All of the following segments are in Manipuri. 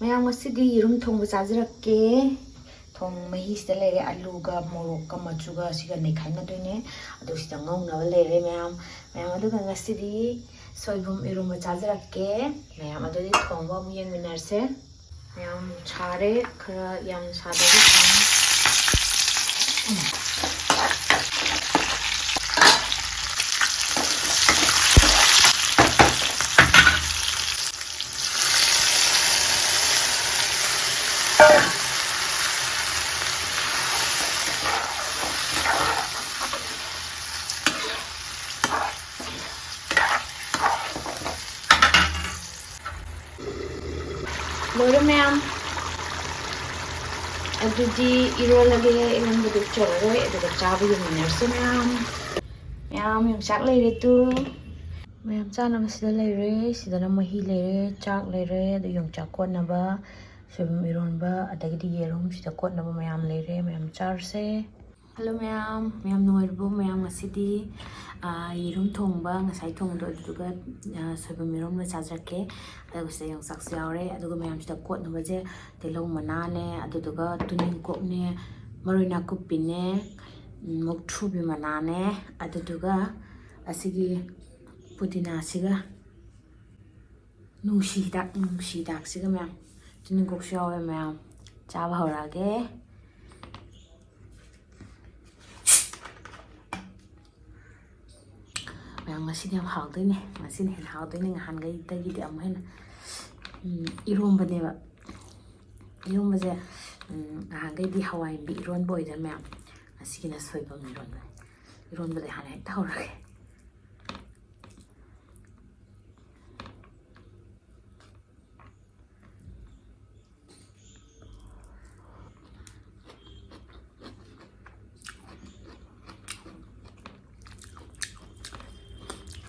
ꯃꯌꯥꯝ ꯉꯁꯤꯗꯤ ꯌꯦꯔꯨꯝ ꯊꯣꯡꯕ ꯆꯥꯖꯔꯛꯀꯦ ꯊꯣꯡ ꯃꯍꯤꯁꯤꯗ ꯂꯩꯔꯦ ꯑꯂꯨꯒ ꯃꯣꯔꯣꯛꯀ ꯃꯆꯨꯒ ꯁꯤꯒ ꯅꯩꯈꯥꯏꯅꯗꯣꯏꯅꯦ ꯑꯗꯨ ꯁꯤꯗ ꯉꯧꯅꯕ ꯂꯩꯔꯦ ꯃꯌꯥꯝ ꯑꯗꯨꯒ ꯉꯁꯤꯗꯤ ꯁꯣꯏꯕꯨꯝ ꯏꯔꯣꯝꯕ ꯆꯥꯖꯔꯛꯀꯦ ꯃꯌꯥꯝ ꯑꯗꯨꯗꯤ ꯊꯣꯡꯕ ꯑꯃꯨꯛ ꯌꯦꯡꯃꯤꯟꯅꯔꯁꯦ ꯃꯌꯥꯝ ꯁꯥꯔꯦ ꯈꯔ ꯌꯥꯝ ꯁꯥꯗꯕꯤ ꯂꯣꯏꯔꯦ ꯃꯌꯥꯝ ꯑꯗꯨꯗꯤ ꯏꯔꯣꯜꯂꯒꯦ ꯏꯔꯣꯟꯕꯗꯤ ꯆꯣꯜꯂꯔꯣꯏ ꯑꯗꯨꯒ ꯆꯥꯕ ꯌꯦꯡꯃꯤꯟꯅꯔꯁꯦ ꯃꯌꯥꯝ ꯌꯣꯡꯆꯥꯛ ꯂꯩꯔꯦ ꯇꯨ ꯃꯌꯥꯝ ꯆꯥꯅꯕ ꯁꯤꯗ ꯂꯩꯔꯦ ꯁꯤꯗꯅ ꯃꯍꯤ ꯂꯩꯔꯦ ꯆꯥꯛ ꯂꯩꯔꯦ ꯑꯗꯨ ꯌꯣꯡꯆꯥꯛ ꯀꯣꯠꯅꯕ ꯁꯣꯏꯕꯨꯝ ꯏꯔꯣꯟꯕ ꯑꯗꯒꯤꯗꯤ ꯌꯦꯔꯨꯝ ꯁꯤꯗ ꯀꯣꯠꯅꯕ ꯃꯌꯥꯝ ꯂꯩꯔꯦ ꯃꯌꯥꯝ ꯆꯥꯔꯁꯦ ꯍꯜꯂꯣ ꯃꯌꯥꯝ ꯅꯨꯡꯉꯥꯏꯔꯤꯕꯣ ꯃꯌꯥꯝ ꯉꯁꯤꯗꯤ ꯌꯦꯔꯨꯝ ꯊꯣꯡꯕ ꯉꯁꯥꯏ ꯊꯣꯡꯕꯗꯣ ꯑꯗꯨꯗꯨꯒ ꯁꯣꯏꯕꯨꯝ ꯏꯔꯣꯟꯕ ꯆꯥꯖꯔꯛꯀꯦ ꯑꯗꯨꯒ ꯁꯤꯗ ꯌꯣꯡꯆꯥꯛꯁꯨ ꯌꯥꯎꯔꯦ ꯑꯗꯨꯒ ꯃꯌꯥꯝꯁꯤꯗ ꯀꯣꯠꯅꯕꯁꯦ ꯇꯤꯜꯍꯧ ꯃꯅꯥꯅꯦ ꯑꯗꯨꯗꯨꯒ ꯇꯨꯅꯤꯡꯀꯣꯛꯅꯦ ꯃꯔꯣꯏ ꯅꯥꯀꯨꯞꯄꯤꯅꯦ ꯃꯨꯛꯊ꯭ꯔꯨꯕꯤ ꯃꯅꯥꯅꯦ ꯑꯗꯨꯗꯨꯒ ꯑꯁꯤꯒꯤ ꯄꯨꯗꯤꯅꯥꯁꯤꯒ ꯅꯨꯡꯁꯤ ꯍꯤꯗꯥꯛꯁꯤꯒ ꯃꯌꯥꯝ ꯇꯨꯅꯤꯡꯀꯣꯛꯁꯨ ꯌꯥꯎꯋꯦ ꯃꯌꯥꯝ ꯆꯥꯕ ꯍꯧꯔꯛꯑꯒꯦ ꯃꯌꯥꯝ ꯉꯁꯤꯗꯤ ꯌꯥꯝ ꯍꯥꯎꯗꯣꯏꯅꯦ ꯉꯁꯤꯅ ꯍꯦꯟꯅ ꯍꯥꯎꯗꯣꯏꯅꯦ ꯅꯍꯥꯟꯈꯩꯗꯒꯤꯗꯤ ꯑꯃꯨꯛ ꯍꯦꯟꯅ ꯏꯔꯣꯝꯕꯅꯦꯕ ꯏꯔꯣꯝꯕꯁꯦ ꯅꯍꯥꯟꯈꯩꯗꯤ ꯍꯋꯥꯏꯟꯕꯤ ꯏꯔꯣꯟꯕ ꯑꯣꯏꯗꯅ ꯃꯌꯥꯝ ꯉꯁꯤꯒꯤꯅ ꯁꯣꯏꯕꯨꯝ ꯏꯔꯣꯟꯕꯗ ꯍꯥꯟꯅ ꯍꯦꯛꯇ ꯍꯧꯔꯒꯦ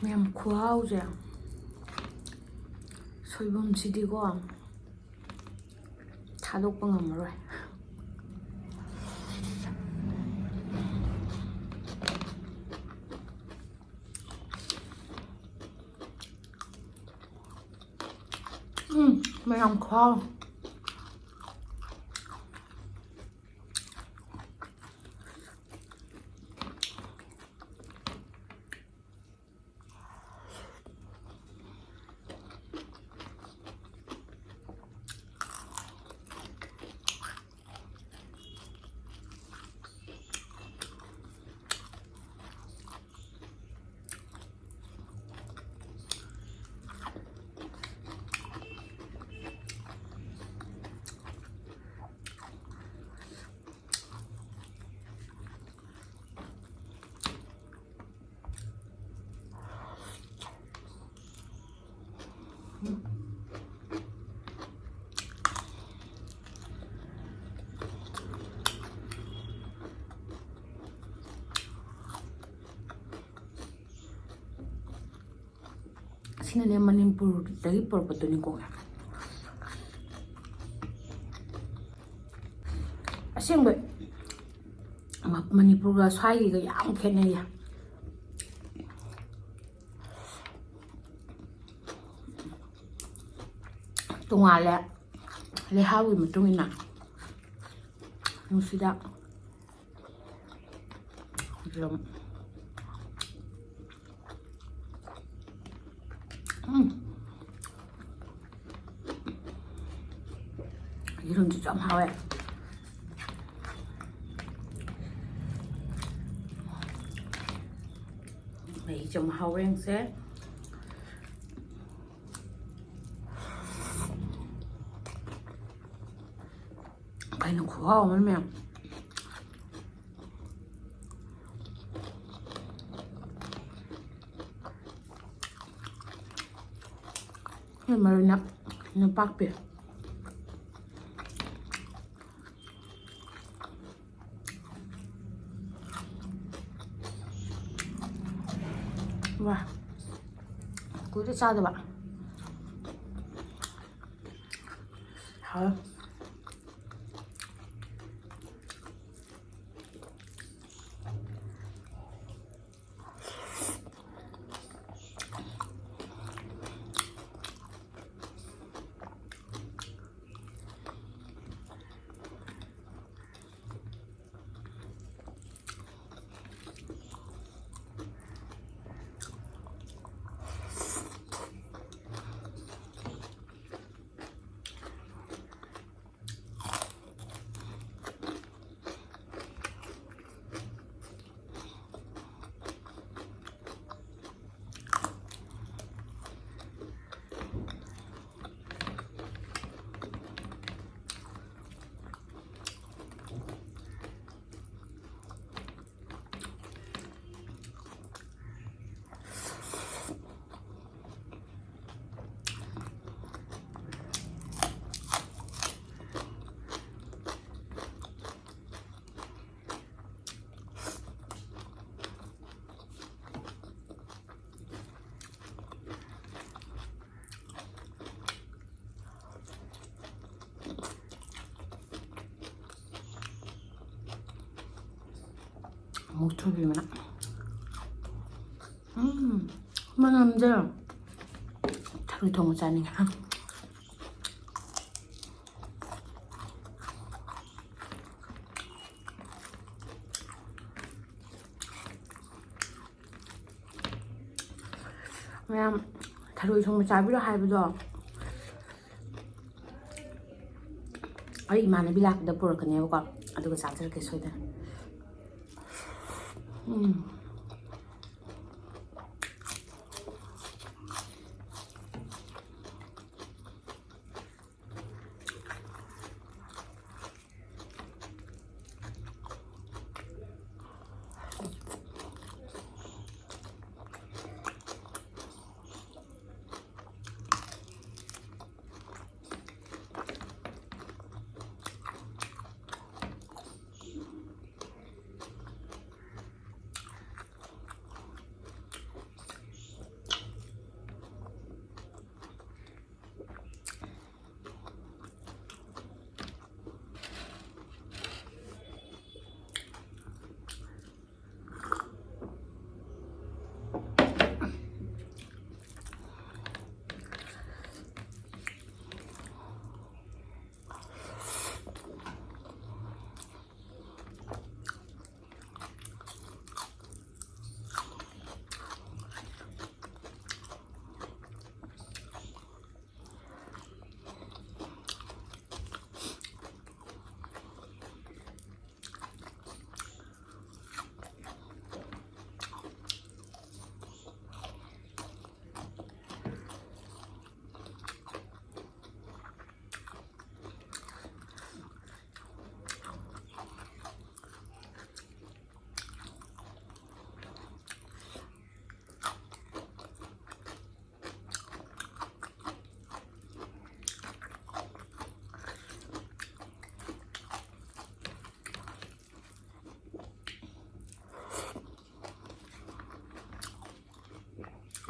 ꯃꯌꯥꯝ ꯈꯨꯍꯥꯎꯁꯦ ꯁꯣꯏꯕꯨꯝꯁꯤꯗꯤꯀꯣ ꯊꯥꯗꯣꯛꯄ ꯉꯝꯃꯔꯣꯏ mày làm kho Sini Manipur dari Purwokerto asing ba Manipur ga swai ga yam khenai ya tungale le hawi mutungina nusida 좀 이런 좀 하회 này 좀 하회인세 cái nó khó lắm mẹ cái mà nó napakpi wow cuối được sao rồi bạn hả 묵투비 만나. 만남들 다리 더 짜니까. ꯃꯌꯥꯝ ꯊꯔꯣꯏ ꯊꯣꯡꯕ ꯆꯥꯕꯤꯔꯣ ꯍꯥꯏꯕꯗꯣ ꯑꯩ ꯏꯃꯥꯟꯅꯕꯤ ꯂꯥꯛꯄꯗ ꯄꯨꯔꯛꯀꯅꯦꯕꯀꯣ ꯑꯗꯨꯒ ꯆꯥꯖꯔꯛꯀꯦ ꯁꯣꯏꯗꯅ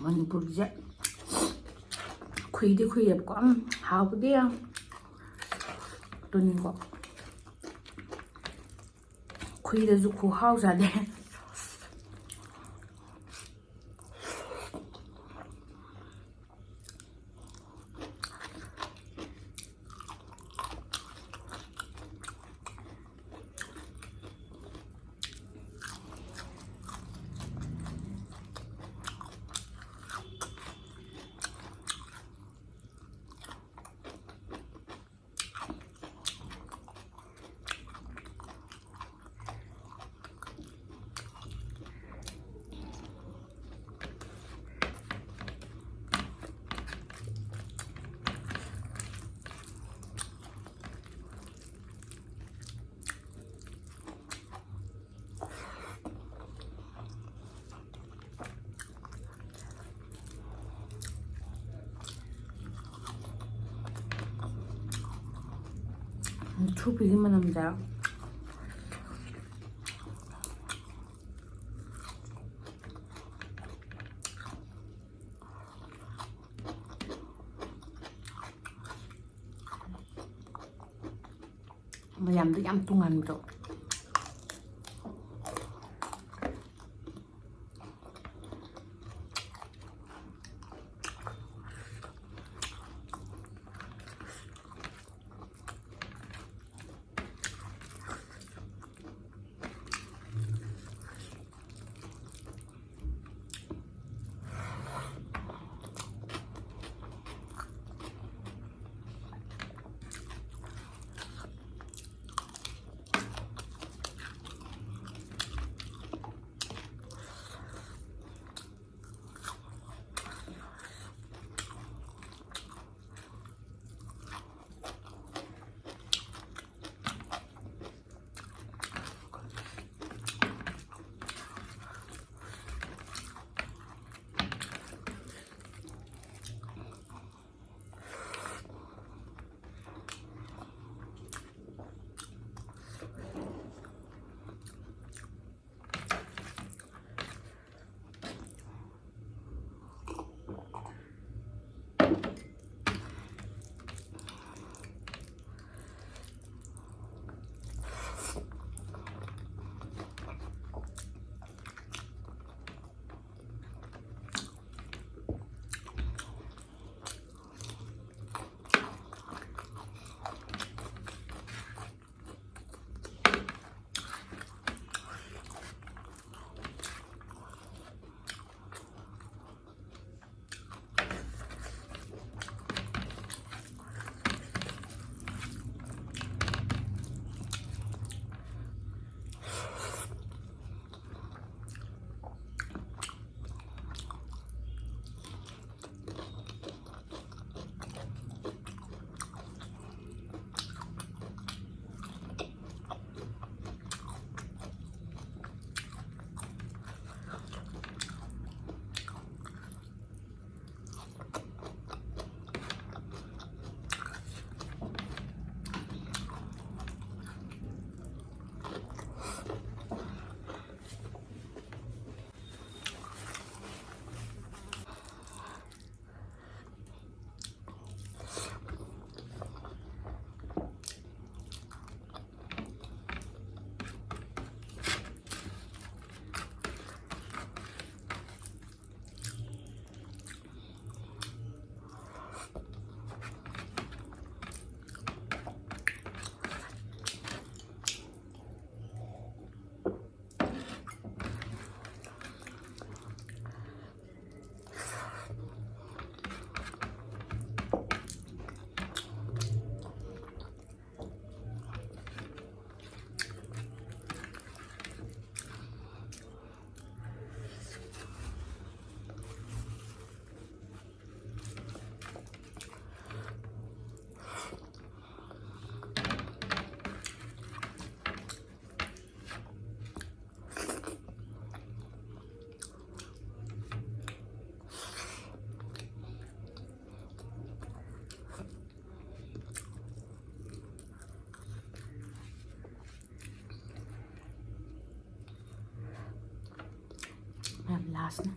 ꯃꯅꯤꯄꯨꯔꯁꯦ ꯈꯨꯏꯗꯤ ꯈꯨꯏꯌꯦꯕꯀꯣ ꯍꯥꯎꯕꯗꯤ ꯇꯨꯅꯤꯡꯀꯣꯠ ꯈꯨꯏꯗꯁꯨ ꯈꯨꯍꯥꯎ ꯆꯥꯗꯦ ꯃꯨꯛꯊ꯭ꯔꯨꯕꯤꯒꯤ ꯃꯅꯝꯁꯦ ꯃꯌꯥꯝꯗ ꯌꯥꯝ ꯇꯣꯉꯥꯟꯕꯗꯣ ꯂꯥꯁꯅꯦ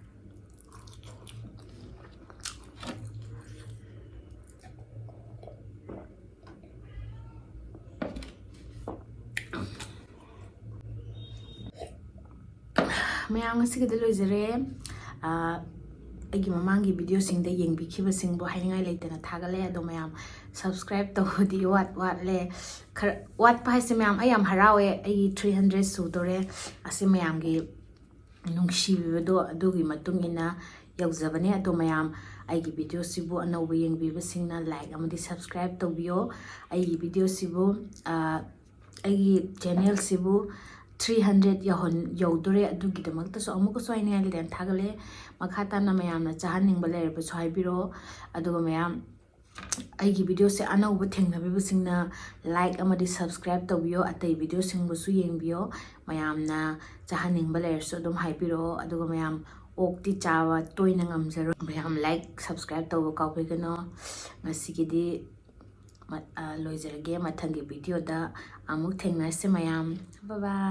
ꯃꯌꯥꯝ ꯉꯁꯤꯒꯤꯗꯤ ꯂꯣꯏꯖꯔꯦ ꯑꯩꯒꯤ ꯃꯃꯥꯡꯒꯤ ꯚꯤꯗꯤꯑꯣꯁꯤꯡꯗ ꯌꯦꯡꯕꯤꯈꯤꯕꯁꯤꯡꯕꯨ ꯍꯥꯏꯅꯤꯡꯉꯥꯏ ꯂꯩꯇꯅ ꯊꯥꯒꯠꯂꯦ ꯑꯗꯣ ꯃꯌꯥꯝ ꯁꯕꯁꯀ꯭ꯔꯥꯏꯕ ꯇꯧꯕꯗꯤ ꯋꯥꯠꯂꯦ ꯈꯔ ꯋꯥꯠꯄ ꯍꯥꯏꯁꯦ ꯃꯌꯥꯝ ꯑꯩ ꯌꯥꯝ ꯍꯔꯥꯎꯋꯦ ꯑꯩꯒꯤ 300 ꯁꯨꯗꯣꯔꯦ ꯑꯁꯤ ꯃꯌꯥꯝꯒꯤ ꯅꯨꯡꯁꯤꯕꯤꯕꯗꯣ ꯑꯗꯨꯒꯤ ꯃꯇꯨꯡ ꯏꯟꯅ ꯌꯧꯖꯕꯅꯦ ꯑꯗꯣ ꯃꯌꯥꯝ ꯑꯩꯒꯤ ꯚꯤꯗꯤꯑꯣꯁꯤꯕꯨ ꯑꯅꯧꯕ ꯌꯦꯡꯕꯤꯕꯁꯤꯡꯅ ꯂꯥꯏꯛ ꯑꯃꯗꯤ ꯁꯕꯁꯀ꯭ꯔꯥꯏꯕ ꯇꯧꯕꯤꯌꯣ ꯑꯩꯒꯤ ꯚꯤꯗꯤꯑꯣꯁꯤꯕꯨ ꯑꯩꯒꯤ ꯆꯦꯅꯦꯜꯁꯤꯕꯨ 300 ꯌꯧꯗꯣꯔꯦ ꯑꯗꯨꯒꯤꯗꯃꯛꯇꯁꯨ ꯑꯃꯨꯛꯀꯁꯨ ꯍꯥꯏꯅꯤꯡꯉꯥꯏ ꯂꯩꯇꯅ ꯊꯥꯒꯠꯂꯦ ꯃꯈꯥ ꯇꯥꯅ ꯃꯌꯥꯝꯅ ꯆꯥꯍꯟꯅꯤꯡꯕ ꯂꯩꯔꯕꯁꯨ ꯍꯥꯏꯕꯤꯔꯛꯑꯣ ꯑꯗꯨꯒ ꯃꯌꯥꯝ ꯑꯩꯒꯤ ꯚꯤꯗꯤꯑꯣꯁꯦ ꯑꯅꯧꯕ ꯊꯦꯡꯅꯕꯤꯕꯁꯤꯡꯅ ꯂꯥꯏꯛ ꯑꯃꯗꯤ ꯁꯕꯁꯀ꯭ꯔꯥꯏꯕ ꯇꯧꯕꯤꯌꯣ ꯑꯇꯩ ꯚꯤꯗꯤꯑꯣꯁꯤꯡꯕꯨꯁꯨ ꯌꯦꯡꯕꯤꯌꯣ ꯃꯌꯥꯝꯅ ꯆꯥꯍꯟꯅꯤꯡꯕ ꯂꯩꯔꯁꯨ ꯑꯗꯨꯝ ꯍꯥꯏꯕꯤꯔꯛꯑꯣ ꯑꯗꯨꯒ ꯃꯌꯥꯝ ꯑꯣꯛꯇꯤ ꯆꯥꯕ ꯇꯣꯏꯅ ꯉꯝꯖꯔꯣꯏ ꯃꯌꯥꯝ ꯂꯥꯏꯛ ꯁꯕꯁꯀ꯭ꯔꯥꯏꯕ ꯇꯧꯕ ꯀꯥꯎꯕꯤꯒꯅꯣ ꯉꯁꯤꯒꯤꯗꯤ ꯂꯣꯏꯖꯔꯒꯦ ꯃꯊꯪꯒꯤ ꯚꯤꯗꯤꯑꯣꯗ ꯑꯃꯨꯛ ꯊꯦꯡꯅꯔꯁꯦ ꯃꯌꯥꯝ ꯕꯥꯏ ꯕꯥꯏ